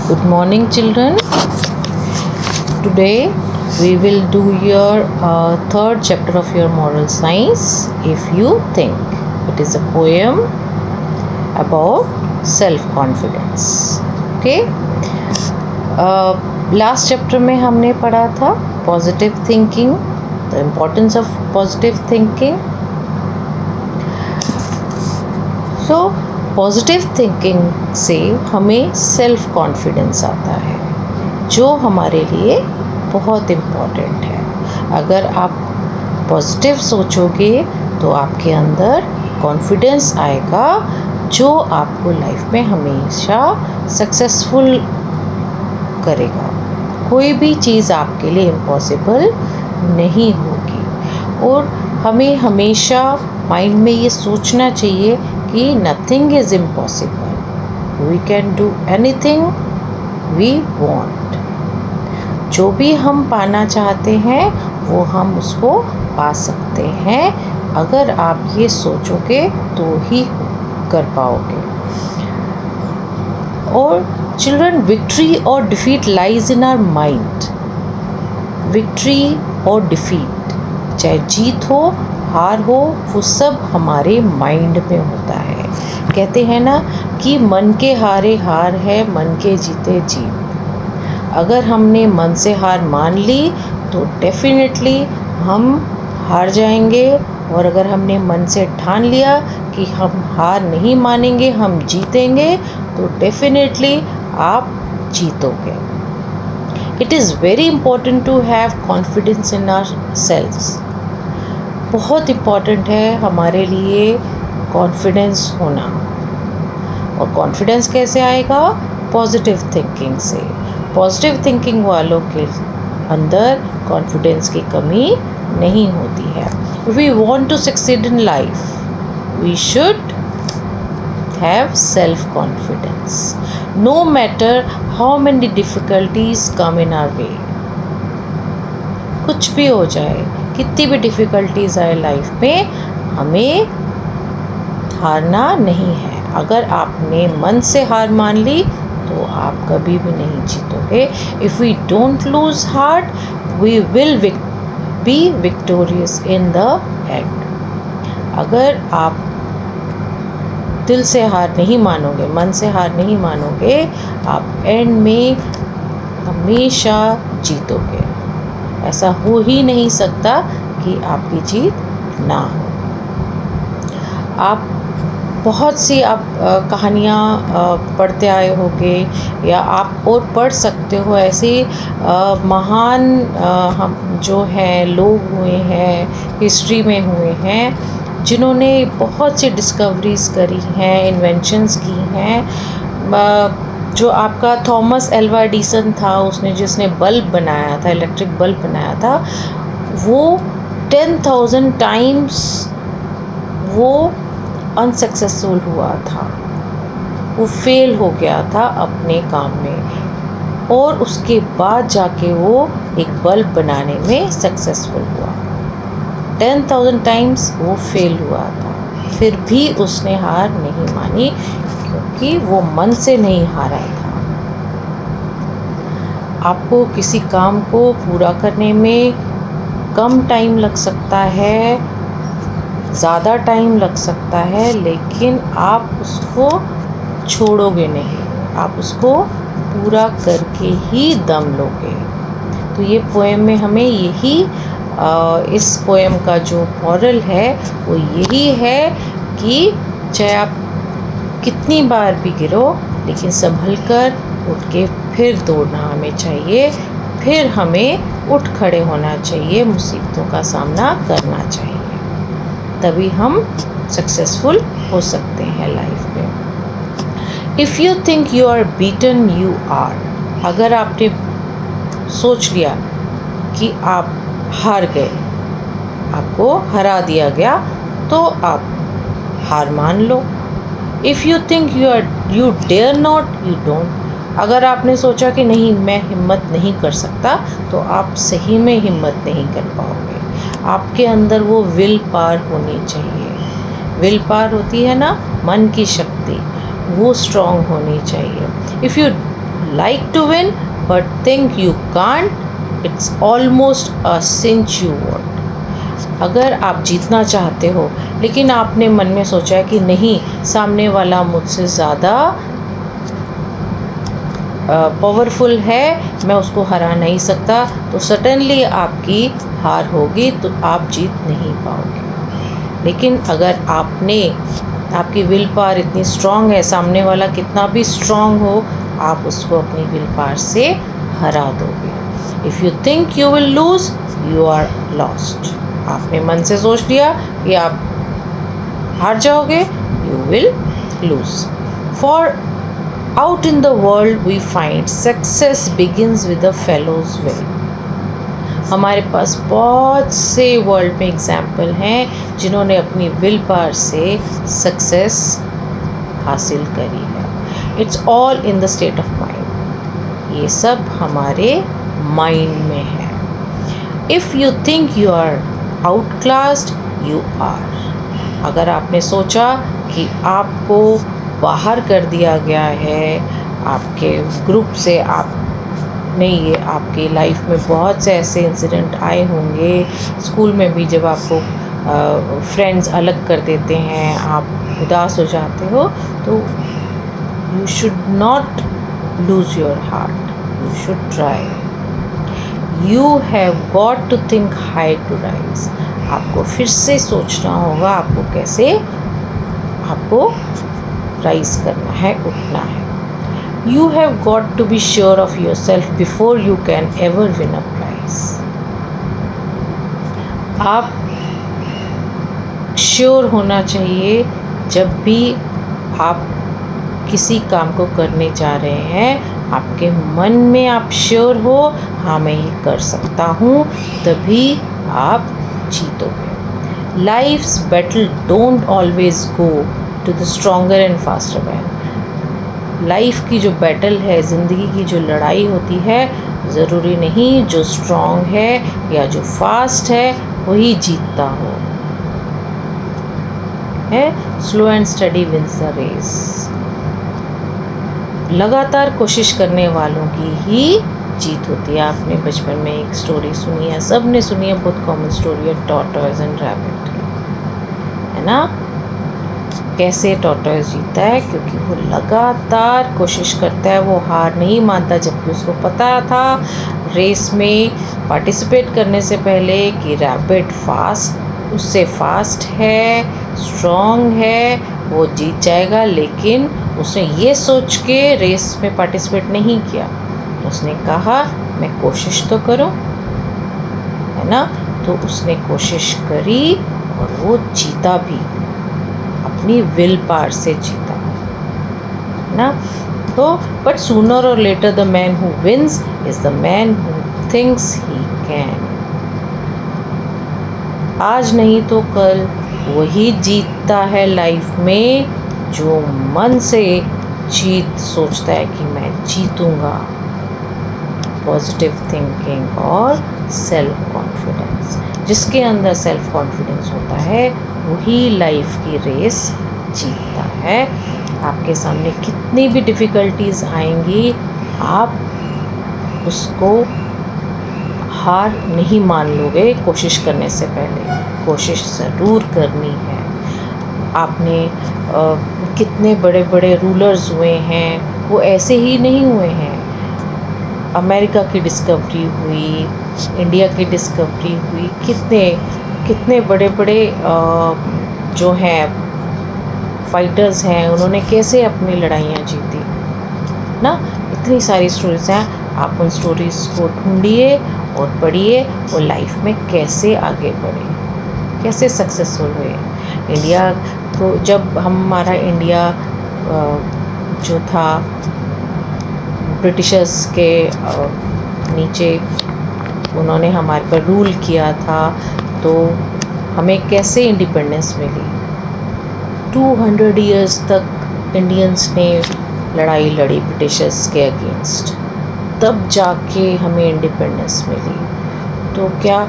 Good morning, children. Today we will do your third chapter of your moral science. If you think, it is a poem about self-confidence. Okay. Last chapter में हमने पढ़ा था positive thinking, the importance of positive thinking. So positive thinking से हमें self confidence आता है जो हमारे लिए बहुत इम्पॉर्टेंट है। अगर आप पॉजिटिव सोचोगे तो आपके अंदर कॉन्फिडेंस आएगा जो आपको लाइफ में हमेशा सक्सेसफुल करेगा। कोई भी चीज़ आपके लिए इम्पॉसिबल नहीं होगी और हमें हमेशा माइंड में ये सोचना चाहिए कि nothing is impossible, we can do anything we want. जो भी हम पाना चाहते हैं वो हम उसको पा सकते हैं अगर आप ये सोचोगे तो ही कर पाओगे। और चिल्ड्रन, विक्ट्री और defeat lies in our mind. Victory और डिफीट, चाहे जीत हो हार हो, वो सब हमारे माइंड में होता है। कहते हैं ना कि मन के हारे हार है, मन के जीते जीत। अगर हमने मन से हार मान ली तो डेफिनेटली हम हार जाएंगे, और अगर हमने मन से ठान लिया कि हम हार नहीं मानेंगे, हम जीतेंगे, तो डेफिनेटली आप जीतोगे। It is very important to have confidence in our selves. बहुत इम्पॉर्टेंट है हमारे लिए कॉन्फिडेंस होना। और कॉन्फिडेंस कैसे आएगा? पॉजिटिव थिंकिंग से। पॉजिटिव थिंकिंग वालों के अंदर कॉन्फिडेंस की कमी नहीं होती है। If we want to succeed in life we should have self confidence no matter how many difficulties come in our way. कुछ भी हो जाए, कितनी भी डिफ़िकल्टीज आए लाइफ में, हमें हारना नहीं है। अगर आपने मन से हार मान ली तो आप कभी भी नहीं जीतोगे। If we don't lose heart we will be victorious in the end. अगर आप दिल से हार नहीं मानोगे, मन से हार नहीं मानोगे, आप एंड में हमेशा जीतोगे। ऐसा हो ही नहीं सकता कि आपकी जीत ना हो। आप बहुत सी कहानियाँ पढ़ते आए होंगे या आप और पढ़ सकते हो। ऐसे महान हम जो हैं लोग हुए हैं, हिस्ट्री में हुए हैं, जिन्होंने बहुत सी डिस्कवरीज़ करी हैं, इन्वेंशंस की हैं। जो आपका थॉमस एल्वा एडिसन था, जिसने बल्ब बनाया था, इलेक्ट्रिक बल्ब बनाया था, वो 10,000 टाइम्स वो अनसक्सेसफुल हुआ था। वो फेल हो गया था अपने काम में, और उसके बाद जाके वो एक बल्ब बनाने में सक्सेसफुल हुआ। 10,000 टाइम्स वो फेल हुआ था, फिर भी उसने हार नहीं मानी क्योंकि वो मन से नहीं हारा था। आपको किसी काम को पूरा करने में कम टाइम लग सकता है, ज़्यादा टाइम लग सकता है, लेकिन आप उसको छोड़ोगे नहीं, आप उसको पूरा करके ही दम लोगे। तो ये पोएम में हमें यही इस पोएम का जो मॉरल है वो यही है कि चाहे आप कितनी बार भी गिरो, लेकिन संभल कर उठ के फिर दौड़ना हमें चाहिए, फिर हमें उठ खड़े होना चाहिए, मुसीबतों का सामना करना चाहिए, तभी हम सक्सेसफुल हो सकते हैं लाइफ में। If you think you are beaten you are. अगर आपने सोच लिया कि आप हार गए, आपको हरा दिया गया, तो आप हार मान लो। If you think you dare not, you don't. अगर आपने सोचा कि नहीं मैं हिम्मत नहीं कर सकता, तो आप सही में हिम्मत नहीं कर पाओगे। आपके अंदर वो विल पावर होनी चाहिए। विल पावर होती है ना, मन की शक्ति, वो स्ट्रॉन्ग होनी चाहिए। If you like to win but think you can't, it's almost a cinch you want. अगर आप जीतना चाहते हो लेकिन आपने मन में सोचा है कि नहीं, सामने वाला मुझसे ज़्यादा पावरफुल है, मैं उसको हरा नहीं सकता, तो सडनली आपकी हार होगी, तो आप जीत नहीं पाओगे। लेकिन अगर आपकी विल पावर इतनी स्ट्रांग है, सामने वाला कितना भी स्ट्रांग हो, आप उसको अपनी विल पावर से हरा दोगे। If you think you will lose, you are lost. आपने मन से सोच लिया कि आप हार जाओगे, you will lose. Far out in the world we find success begins with the fellow's will. हमारे पास बहुत से वर्ल्ड में एग्जाम्पल हैं जिन्होंने अपनी विल पावर से सक्सेस हासिल करी है। It's all in the state of mind. ये सब हमारे माइंड में है। If you think you are outclassed, you are. अगर आपने सोचा कि आपको बाहर कर दिया गया है आपके ग्रुप से, आपने ये आपकी लाइफ में बहुत से ऐसे इंसिडेंट आए होंगे, स्कूल में भी जब आपको फ्रेंड्स अलग कर देते हैं, आप उदास हो जाते हो, तो you should not lose your heart, you should try. You have got to think high to rise. आपको फिर से सोचना होगा आपको कैसे आपको राइज करना है, उठना है। You have got to be sure of yourself before you can ever win a prize. आप श्योर होना चाहिए जब भी आप किसी काम को करने जा रहे हैं, आपके मन में आप श्योर हो, हाँ मैं ये कर सकता हूँ, तभी आप जीतोगे। Life's battle don't always go to the stronger and faster man. Life की जो बैटल है, ज़िंदगी की जो लड़ाई होती है, ज़रूरी नहीं जो स्ट्रॉन्ग है या जो फास्ट है वही जीतता हो। है slow and steady wins the race. लगातार कोशिश करने वालों की ही जीत होती है। आपने बचपन में एक स्टोरी सुनी है, सब ने सुनी है, बहुत कॉमन स्टोरी है, टॉर्टोइज एंड रैबिट, है ना। कैसे टॉर्टोइज जीता है? क्योंकि वो लगातार कोशिश करता है, वो हार नहीं मानता, जबकि उसको पता था रेस में पार्टिसिपेट करने से पहले कि रैबिट उससे फास्ट है, स्ट्रॉन्ग है, वो जीत जाएगा। लेकिन उसने ये सोच के रेस में पार्टिसिपेट नहीं किया, उसने कहा मैं कोशिश तो करूं, है ना। तो उसने कोशिश करी और वो जीता भी, अपनी विल पावर से जीता, है ना। तो बट सूनर और later the man who wins is the man who thinks he can. आज नहीं तो कल वही जीतता है लाइफ में जो मन से जीत सोचता है कि मैं जीतूंगा। पॉजिटिव थिंकिंग और सेल्फ कॉन्फिडेंस, जिसके अंदर सेल्फ कॉन्फिडेंस होता है वही लाइफ की रेस जीतता है। आपके सामने कितनी भी डिफ़िकल्टीज आएंगी, आप उसको हार नहीं मान लोगे। कोशिश करने से पहले कोशिश ज़रूर करनी है। आपने कितने बड़े बड़े रूलर्स हुए हैं, वो ऐसे ही नहीं हुए हैं। अमेरिका की डिस्कवरी हुई, इंडिया की डिस्कवरी हुई, कितने बड़े बड़े जो हैं फाइटर्स हैं, उन्होंने कैसे अपनी लड़ाइयाँ जीती ना। इतनी सारी स्टोरीज हैं, आप उन स्टोरीज़ को ढूंढिए और पढ़िए, वो लाइफ में कैसे आगे बढ़े, कैसे सक्सेसफुल हुए। इंडिया को जब हमारा इंडिया जो था ब्रिटिशर्स के नीचे, उन्होंने हमारे पर रूल किया था, तो हमें कैसे इंडिपेंडेंस मिली। 200 इयर्स तक इंडियंस ने लड़ाई लड़ी ब्रिटिशर्स के अगेंस्ट, तब जाके हमें इंडिपेंडेंस मिली। तो क्या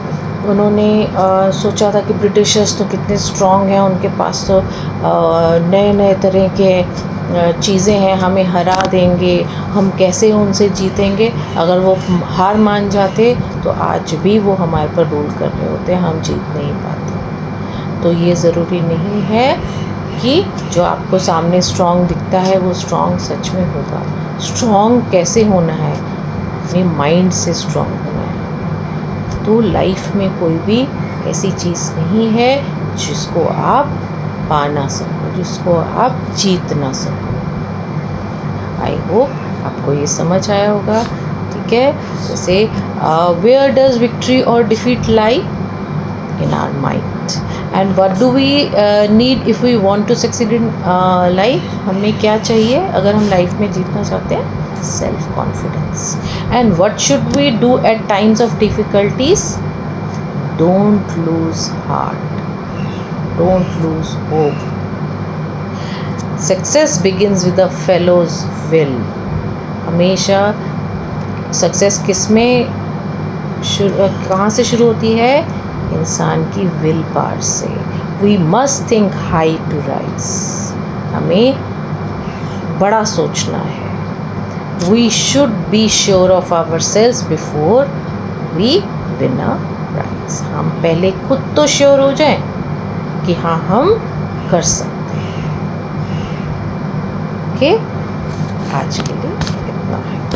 उन्होंने सोचा था कि ब्रिटिशर्स तो कितने स्ट्रॉन्ग हैं, उनके पास तो नए नए तरह के चीज़ें हैं हमें हरा देंगे, हम कैसे उनसे जीतेंगे। अगर वो हार मान जाते तो आज भी वो हमारे पर रूल कर रहे होते, हम जीत नहीं पाते। तो ये ज़रूरी नहीं है कि जो आपको सामने स्ट्रॉन्ग दिखता है वो स्ट्रॉन्ग सच में होगा। स्ट्रॉन्ग कैसे होना है? अपने माइंड से स्ट्रॉन्ग होना है। तो लाइफ में कोई भी ऐसी चीज़ नहीं है जिसको आप पा ना सको, जिसको आप जीत ना सको। आई होप आपको ये समझ आया होगा। ठीक है, जैसे वेयर डज विक्ट्री और defeat lie? In our mind. And what do we need if we want to succeed in life? हमें क्या चाहिए अगर हम लाइफ में जीतना चाहते हैं? Self confidence. And what should we do at times of difficulties? Don't lose heart, don't lose hope. Success begins with a fellow's will. हमेशा सक्सेस किस में कहाँ से शुरू होती है? इंसान की विल पावर से। We must think high to rise. हमें बड़ा सोचना है। We should be sure of ourselves before we win a prize. हम पहले खुद तो श्योर हो जाएं कि हाँ हम कर सकते हैं। ओके, आज के लिए इतना है।